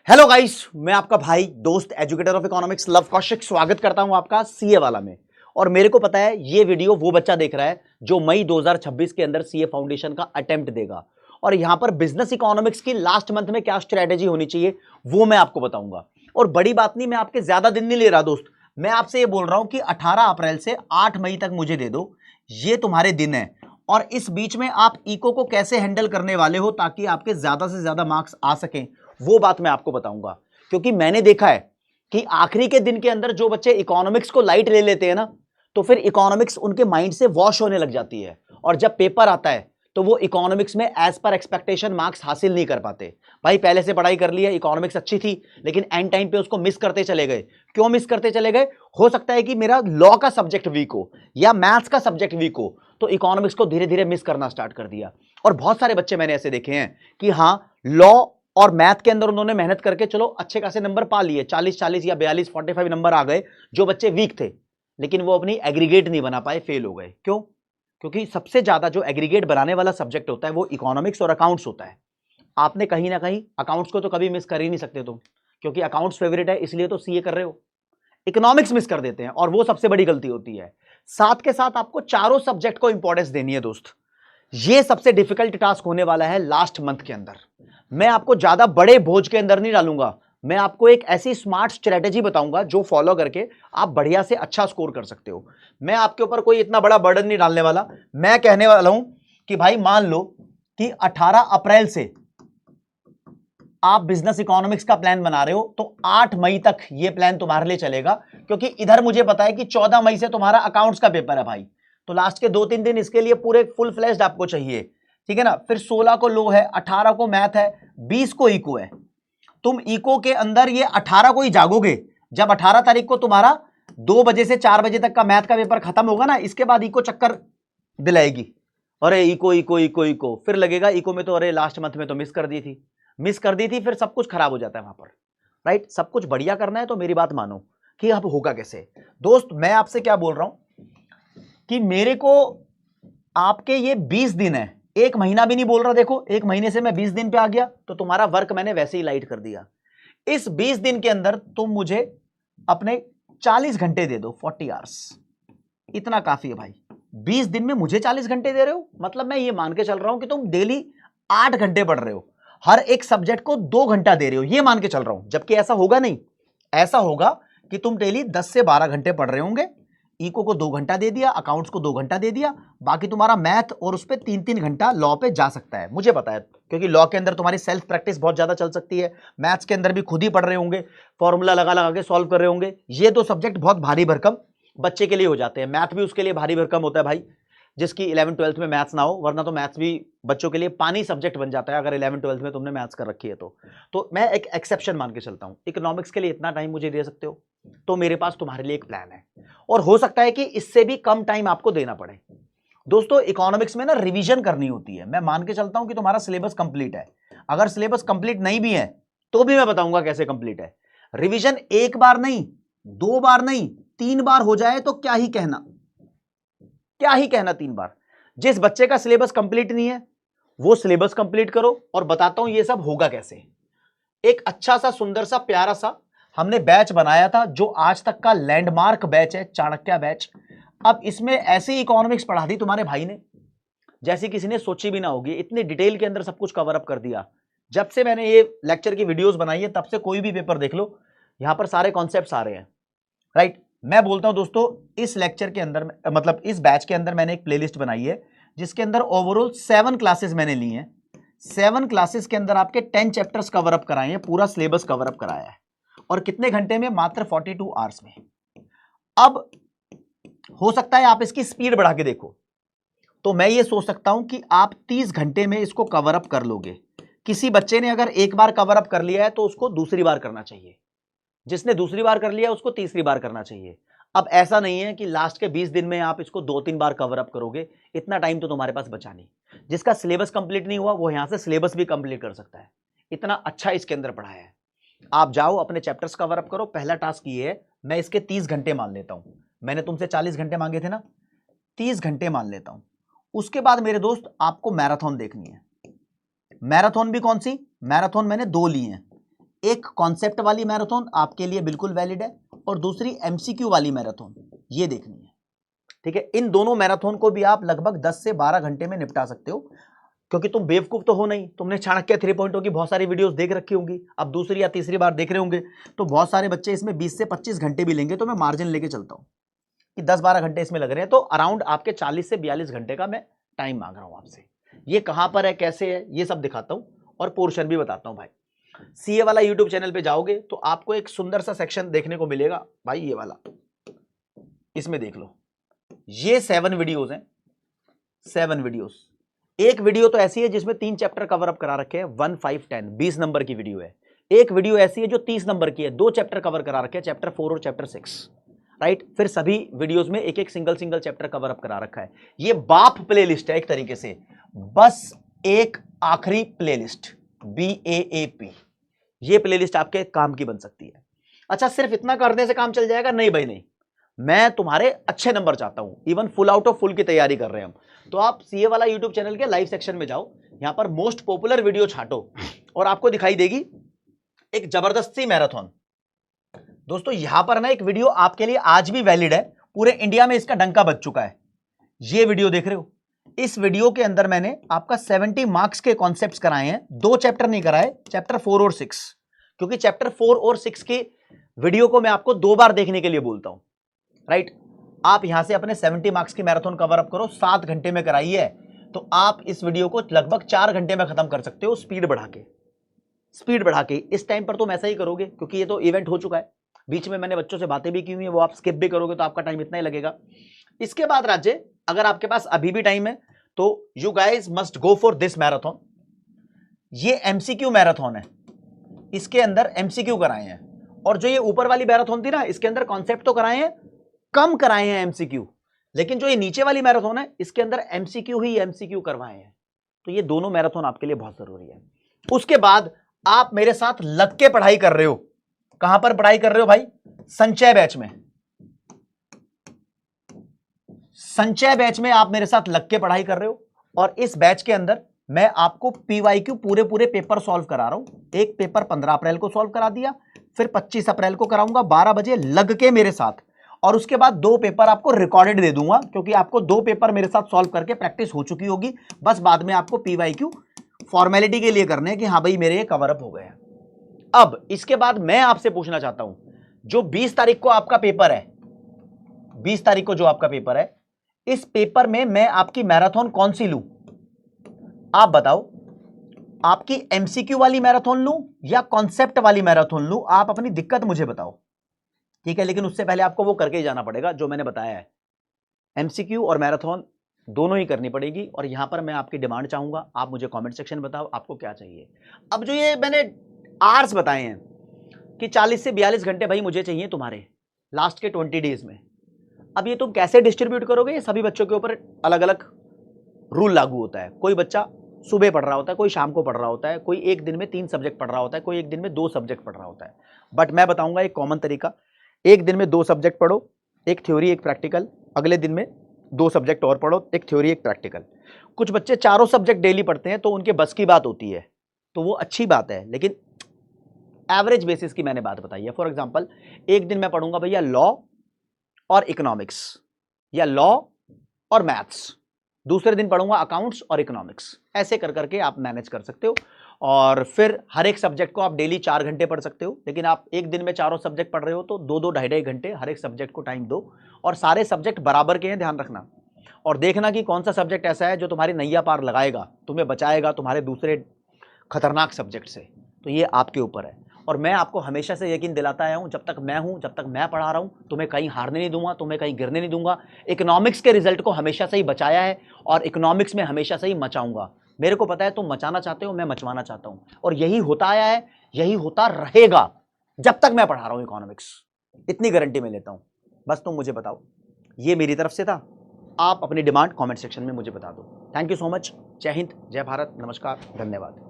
Hello guys, मैं आपका भाई दोस्त educator of economics love Kaushik स्वागत करता हूं आपका सीए वाला में। और मेरे को पता है ये वीडियो वो बच्चा देख रहा है जो मई 2026 के अंदर सीए फाउंडेशन का अटेम्प्ट देगा। और यहां पर बिजनेस इकोनॉमिक्स की लास्ट मंथ में क्या स्ट्रेटेजी होनी चाहिए वो मैं आपको बताऊंगा। और बड़ी बात नहीं, मैं आपके ज्यादा दिन नहीं ले रहा दोस्त, मैं आपसे ये बोल रहा हूं कि 18 अप्रैल से 8 मई तक मुझे दे दो, ये तुम्हारे दिन है। और इस बीच में आप इको को कैसे हैंडल करने वाले हो ताकि आपके ज्यादा से ज्यादा मार्क्स आ सकें, वो बात मैं आपको बताऊंगा। क्योंकि मैंने देखा है कि आखिरी के दिन के अंदर जो बच्चे इकोनॉमिक्स को लाइट ले लेते हैं ना, तो फिर इकोनॉमिक्स उनके माइंड से वॉश होने लग जाती है। और जब पेपर आता है तो वो इकोनॉमिक्स में एज पर एक्सपेक्टेशन मार्क्स हासिल नहीं कर पाते। भाई पहले से पढ़ाई कर ली है, इकोनॉमिक्स अच्छी थी, लेकिन एंड टाइम पे उसको मिस करते चले गए। क्यों मिस करते चले गए? हो सकता है कि मेरा लॉ का सब्जेक्ट वीक हो या मैथ्स का सब्जेक्ट वीक हो, तो इकोनॉमिक्स को धीरे धीरे मिस करना स्टार्ट कर दिया। और बहुत सारे बच्चे मैंने ऐसे देखे हैं कि हाँ, लॉ और मैथ के अंदर उन्होंने मेहनत करके चलो अच्छे खासे नंबर पा लिए, 40 या 42 45 नंबर आ गए। जो बच्चे वीक थे लेकिन वो अपनी एग्रीगेट नहीं बना पाए, फेल हो गए। क्यों? क्योंकि सबसे ज्यादा जो एग्रीगेट बनाने वाला सब्जेक्ट होता है वो इकोनॉमिक्स और अकाउंट्स होता है। आपने कहीं ना कहीं अकाउंट्स को तो कभी मिस कर ही नहीं सकते तुम, क्योंकि अकाउंट्स फेवरेट है इसलिए तो सीए कर रहे हो। इकोनॉमिक्स मिस कर देते हैं और वो सबसे बड़ी गलती होती है। साथ के साथ आपको चारों सब्जेक्ट को इंपॉर्टेंस देनी है दोस्त। ये सबसे डिफिकल्ट टास्क होने वाला है लास्ट मंथ के अंदर। मैं आपको ज्यादा बड़े बोझ के अंदर नहीं डालूंगा, मैं आपको एक ऐसी स्मार्ट स्ट्रेटेजी बताऊंगा जो फॉलो करके आप बढ़िया से अच्छा स्कोर कर सकते हो। मैं आपके ऊपर कोई इतना बड़ा बर्डन नहीं डालने वाला। मैं कहने वाला हूं कि भाई मान लो कि 18 अप्रैल से आप बिजनेस इकोनॉमिक्स का प्लान बना रहे हो, तो 8 मई तक ये प्लान तुम्हारे लिए चलेगा। क्योंकि इधर मुझे पता है कि 14 मई से तुम्हारा अकाउंट्स का पेपर है भाई, तो लास्ट के 2-3 दिन इसके लिए पूरे फुल फ्लैश्ड आपको चाहिए। ठीक है ना? फिर 16 को लो है, 18 को मैथ है, 20 को इको है। तुम इको के अंदर ये 18 को ही जागोगे। जब 18 तारीख को तुम्हारा 2 बजे से 4 बजे तक का मैथ का पेपर खत्म होगा ना, इसके बाद इको चक्कर दिलाएगी। अरे इको इको इको इको, फिर लगेगा इको में तो अरे लास्ट मंथ में तो मिस कर दी थी, फिर सब कुछ खराब हो जाता है वहां पर। राइट? सब कुछ बढ़िया करना है तो मेरी बात मानो कि अब होगा कैसे। दोस्त मैं आपसे क्या बोल रहा हूं कि मेरे को आपके ये 20 दिन है, एक महीना भी नहीं बोल रहा। देखो, एक महीने से मैं 20 दिन पे आ गया, तो तुम्हारा वर्क मैंने वैसे ही लाइट कर दिया। इस 20 दिन के अंदर तुम मुझे अपने 40 घंटे दे दो, 40 आवर्स, इतना काफी है भाई। 20 दिन में मुझे 40 घंटे दे रहे हो, मतलब मैं ये मान के चल रहा हूं कि तुम डेली 8 घंटे पढ़ रहे हो, हर एक सब्जेक्ट को 2 घंटा दे रहे हो, ये मान के चल रहा हूं। जबकि ऐसा होगा नहीं, ऐसा होगा कि तुम डेली 10 से 12 घंटे पढ़ रहे होंगे। इको को 2 घंटा दे दिया, अकाउंट्स को 2 घंटा दे दिया, बाकी तुम्हारा मैथ और उस पर 3-3 घंटा लॉ पे जा सकता है, मुझे पता है। क्योंकि लॉ के अंदर तुम्हारी सेल्फ प्रैक्टिस बहुत ज्यादा चल सकती है, मैथ्स के अंदर भी खुद ही पढ़ रहे होंगे, फॉर्मूला लगा लगा के सॉल्व कर रहे होंगे। ये तो सब्जेक्ट बहुत भारी भरकम बच्चे के लिए हो जाते हैं, मैथ भी उसके लिए भारी भरकम होता है भाई, जिसकी 11th-12th में मैथ्स ना हो। वरना तो मैथ्स भी बच्चों के लिए पानी सब्जेक्ट बन जाता है अगर 11th-12th में तुमने मैथ्स कर रखी है तो मैं एक एक्सेप्शन मान के चलता हूं। इकोनॉमिक्स के लिए इतना टाइम मुझे दे सकते हो, तो मेरे पास तुम्हारे लिए एक प्लान है। और हो सकता है कि इससे भी कम टाइम आपको देना पड़े। दोस्तों इकोनॉमिक्स में ना रिवीजन करनी होती है। मैं मान के चलता हूं कि तुम्हारा सिलेबस कंप्लीट है, अगर सिलेबस कंप्लीट नहीं भी है तो भी मैं बताऊंगा कैसे कंप्लीट है। रिवीजन एक बार नहीं, 2 बार नहीं, 3 बार हो जाए तो क्या ही कहना, क्या ही कहना 3 बार। जिस बच्चे का सिलेबस कंप्लीट नहीं है वो सिलेबस कंप्लीट करो, और बताता हूं ये सब होगा कैसे। एक अच्छा सा सुंदर सा प्यारा सा हमने बैच बनाया था जो आज तक का लैंडमार्क बैच है, चाणक्य बैच। अब इसमें ऐसी इकोनॉमिक्स पढ़ा दी तुम्हारे भाई ने जैसी किसी ने सोची भी ना होगी, इतनी डिटेल के अंदर सब कुछ कवर अप कर दिया। जब से मैंने ये लेक्चर की वीडियोस बनाई है तब से कोई भी पेपर देख लो, यहां पर सारे कॉन्सेप्ट्स आ रहे हैं। राइट? मैं बोलता हूं दोस्तों, इस लेक्चर के अंदर मतलब इस बैच के अंदर मैंने एक प्लेलिस्ट बनाई है जिसके अंदर ओवरऑल 7 क्लासेस मैंने ली हैं। 7 क्लासेस के अंदर आपके 10 चैप्टर्स कवर अप कराए हैं, पूरा सिलेबस कवर अप कराया है। और कितने घंटे में? मात्र 42 आवर्स में। अब हो सकता है आप इसकी स्पीड बढ़ा के देखो, तो मैं ये सोच सकता हूं कि आप 30 घंटे में इसको कवर अप कर लोगे। किसी बच्चे ने अगर एक बार कवर अप कर लिया है तो उसको दूसरी बार करना चाहिए, जिसने दूसरी बार कर लिया उसको तीसरी बार करना चाहिए। अब ऐसा नहीं है कि लास्ट के 20 दिन में आप इसको 2-3 बार कवर अप करोगे, इतना टाइम तो तुम्हारे पास बचा नहीं। जिसका सिलेबस कंप्लीट नहीं हुआ वो यहां से सिलेबस भी कंप्लीट कर सकता है, इतना अच्छा इसके अंदर पढ़ा है। आप जाओ अपने चैप्टर्स कवर अप करो। पहला टास्क ये है, मैं इसके 30 घंटे मान लेता हूं। मैंने तुमसे 40 घंटे मांगे थे ना, 30 घंटे मान लेता हूं। उसके बाद मेरे दोस्त आपको मैराथन देखनी है। मैराथन भी कौन सी? मैराथन मैंने 2 ली हैं। एक कॉन्सेप्ट वाली मैराथन आपके लिए बिल्कुल वैलिड है और दूसरी एमसीक्यू वाली मैराथन, ये देखनी है। ठीक है, इन दोनों मैराथन को भी आप लगभग 10 से 12 घंटे में निपटा सकते हो, क्योंकि तुम बेवकूफ तो हो नहीं, तुमने चाणक्य 3.0 की बहुत सारी वीडियोस देख रखी होंगी, अब दूसरी या तीसरी बार देख रहे होंगे, तो बहुत सारे बच्चे इसमें 20 से 25 घंटे भी लेंगे। तो मैं मार्जिन लेके चलता हूं कि 10-12 घंटे इसमें लग रहे हैं, तो अराउंड आपके 40 से 42 घंटे का मैं टाइम मांग रहा हूं आपसे। ये कहां पर है, कैसे है, ये सब दिखाता हूं और पोर्शन भी बताता हूं भाई। सीए वाला यूट्यूब चैनल पे जाओगे तो आपको एक सुंदर सा सेक्शन देखने को मिलेगा भाई, ये वाला, इसमें देख लो, ये 7 वीडियोस हैं, 7 वीडियोस। एक वीडियो तो ऐसी है जिसमें 3 चैप्टर कवर अप करा रखे हैं, 1, 5, 10, 20 नंबर की वीडियो है। एक वीडियो ऐसी है जो 30 नंबर की है, 2 चैप्टर कवर करा रखे हैं, चैप्टर 4 और चैप्टर 6, राइट। फिर सभी वीडियोस में एक एक सिंगल चैप्टर कवर अप करा रखा है। ये बाप प्लेलिस्ट है एक तरीके से, बस एक आखिरी प्लेलिस्ट BAAP, ये प्लेलिस्ट आपके काम की बन सकती है। अच्छा, सिर्फ इतना करने से काम चल जाएगा? नहीं भाई नहीं, मैं तुम्हारे अच्छे नंबर चाहता हूं, even full out of full की तैयारी कर रहे हैं हम। तो आप सीए वाला यूट्यूब चैनल के लाइव सेक्शन में जाओ, यहां पर मोस्ट पॉपुलर वीडियो छाटो और आपको दिखाई देगी एक जबरदस्ती मैराथन। दोस्तों यहां पर ना एक वीडियो आपके लिए आज भी वैलिड है, पूरे इंडिया में इसका डंका बज चुका है। ये वीडियो देख रहे हो, इस वीडियो के अंदर मैंने आपका 70 मार्क्स के कॉन्सेप्ट्स कराए हैं, 2 चैप्टर नहीं कराए, चैप्टर 4 और 6, क्योंकि चैप्टर 4 और 6 की वीडियो को मैं आपको 2 बार देखने के लिए बोलता हूं, राइट। आप यहां से अपने 70 मार्क्स की मैराथन कवर अप करो, 7 घंटे में कराई है, तो आप इस वीडियो को लगभग 4 घंटे में खत्म कर सकते हो, स्पीड बढ़ा के। इस टाइम पर तुम ऐसा ही करोगे क्योंकि ये तो इवेंट हो चुका है, बीच में मैंने बच्चों से बातें भी की हुई है, वो आप स्किप भी करोगे तो आपका टाइम इतना ही लगेगा। इसके बाद राज्य, अगर आपके पास अभी भी टाइम है तो you guys must go for this marathon. ये एमसीक्यू मैराथन है, इसके अंदर एमसीक्यू कराए हैं, और जो ये ऊपर वाली मैराथन थी ना, इसके अंदर कॉन्सेप्ट तो कराए हैं, कम कराए हैं एमसीक्यू, लेकिन जो ये नीचे वाली मैराथन है इसके अंदर एमसीक्यू ही एमसीक्यू करवाए हैं। तो ये दोनों मैराथन आपके लिए बहुत जरूरी है। उसके बाद आप मेरे साथ लग के पढ़ाई कर रहे हो, कहां पर पढ़ाई कर रहे हो भाई? संचय बैच में। संचय बैच में आप मेरे साथ लग के पढ़ाई कर रहे हो, और इस बैच के अंदर मैं आपको पीवाईक्यू पूरे पेपर सॉल्व करा रहा हूं। एक पेपर 15 अप्रैल को सॉल्व करा दिया, फिर 25 अप्रैल को कराऊंगा 12 बजे लग के मेरे साथ, और उसके बाद 2 पेपर आपको रिकॉर्डेड दे दूंगा, क्योंकि आपको 2 पेपर मेरे साथ सॉल्व करके प्रैक्टिस हो चुकी होगी, बस बाद में आपको पीवाईक्यू फॉर्मेलिटी के लिए करने हैं कि हाँ भाई मेरे ये कवर अप हो गए। अब इसके बाद मैं आपसे पूछना चाहता हूं, जो 20 तारीख को आपका पेपर है, 20 तारीख को जो आपका पेपर है, इस पेपर में मैं आपकी मैराथन कौन सी लूं? आप बताओ, आपकी एमसीक्यू वाली मैराथन लूं या कॉन्सेप्ट वाली मैराथन लूं? आप अपनी दिक्कत मुझे बताओ, ठीक है। लेकिन उससे पहले आपको वो करके ही जाना पड़ेगा जो मैंने बताया है, एमसीक्यू और मैराथन दोनों ही करनी पड़ेगी। और यहां पर मैं आपकी डिमांड चाहूंगा, आप मुझे कमेंट सेक्शन में बताओ आपको क्या चाहिए। अब जो ये मैंने आवर्स बताए हैं कि 40 से 42 घंटे भाई मुझे चाहिए तुम्हारे लास्ट के 20 डेज में, अब ये तुम कैसे डिस्ट्रीब्यूट करोगे? ये सभी बच्चों के ऊपर अलग अलग रूल लागू होता है। कोई बच्चा सुबह पढ़ रहा होता है, कोई शाम को पढ़ रहा होता है, कोई एक दिन में 3 सब्जेक्ट पढ़ रहा होता है, कोई एक दिन में 2 सब्जेक्ट पढ़ रहा होता है। बट मैं बताऊंगा एक कॉमन तरीका, एक दिन में 2 सब्जेक्ट पढ़ो, एक थ्योरी एक प्रैक्टिकल, अगले दिन में 2 सब्जेक्ट और पढ़ो, एक थ्योरी एक प्रैक्टिकल। कुछ बच्चे चारों सब्जेक्ट डेली पढ़ते हैं तो उनके बस की बात होती है, तो वो अच्छी बात है, लेकिन एवरेज बेसिस की मैंने बात बताई है। फॉर एग्जाम्पल, एक दिन मैं पढ़ूंगा भैया लॉ और इकोनॉमिक्स या लॉ और मैथ्स, दूसरे दिन पढ़ूंगा अकाउंट्स और इकोनॉमिक्स, ऐसे कर करके आप मैनेज कर सकते हो। और फिर हर एक सब्जेक्ट को आप डेली 4 घंटे पढ़ सकते हो, लेकिन आप एक दिन में चारों सब्जेक्ट पढ़ रहे हो तो 2-2, ढाई-ढाई घंटे हर एक सब्जेक्ट को टाइम दो, और सारे सब्जेक्ट बराबर के हैं, ध्यान रखना। और देखना कि कौन सा सब्जेक्ट ऐसा है जो तुम्हारी नैया पार लगाएगा, तुम्हें बचाएगा तुम्हारे दूसरे खतरनाक सब्जेक्ट से, तो ये आपके ऊपर है। और मैं आपको हमेशा से यकीन दिलाता आया हूं, जब तक मैं हूं, जब तक मैं पढ़ा रहा हूं, तुम्हें कहीं हारने नहीं दूंगा, तुम्हें कहीं गिरने नहीं दूंगा। इकोनॉमिक्स के रिजल्ट को हमेशा से ही बचाया है और इकोनॉमिक्स में हमेशा से ही मचाऊंगा। मेरे को पता है तुम मचाना चाहते हो, मैं मचवाना चाहता हूं, और यही होता आया है, यही होता रहेगा जब तक मैं पढ़ा रहा हूं इकोनॉमिक्स, इतनी गारंटी मैं लेता हूं। बस तुम मुझे बताओ, ये मेरी तरफ से था, आप अपनी डिमांड कमेंट सेक्शन में मुझे बता दो। Thank you so much. जय हिंद, जय भारत, नमस्कार, धन्यवाद।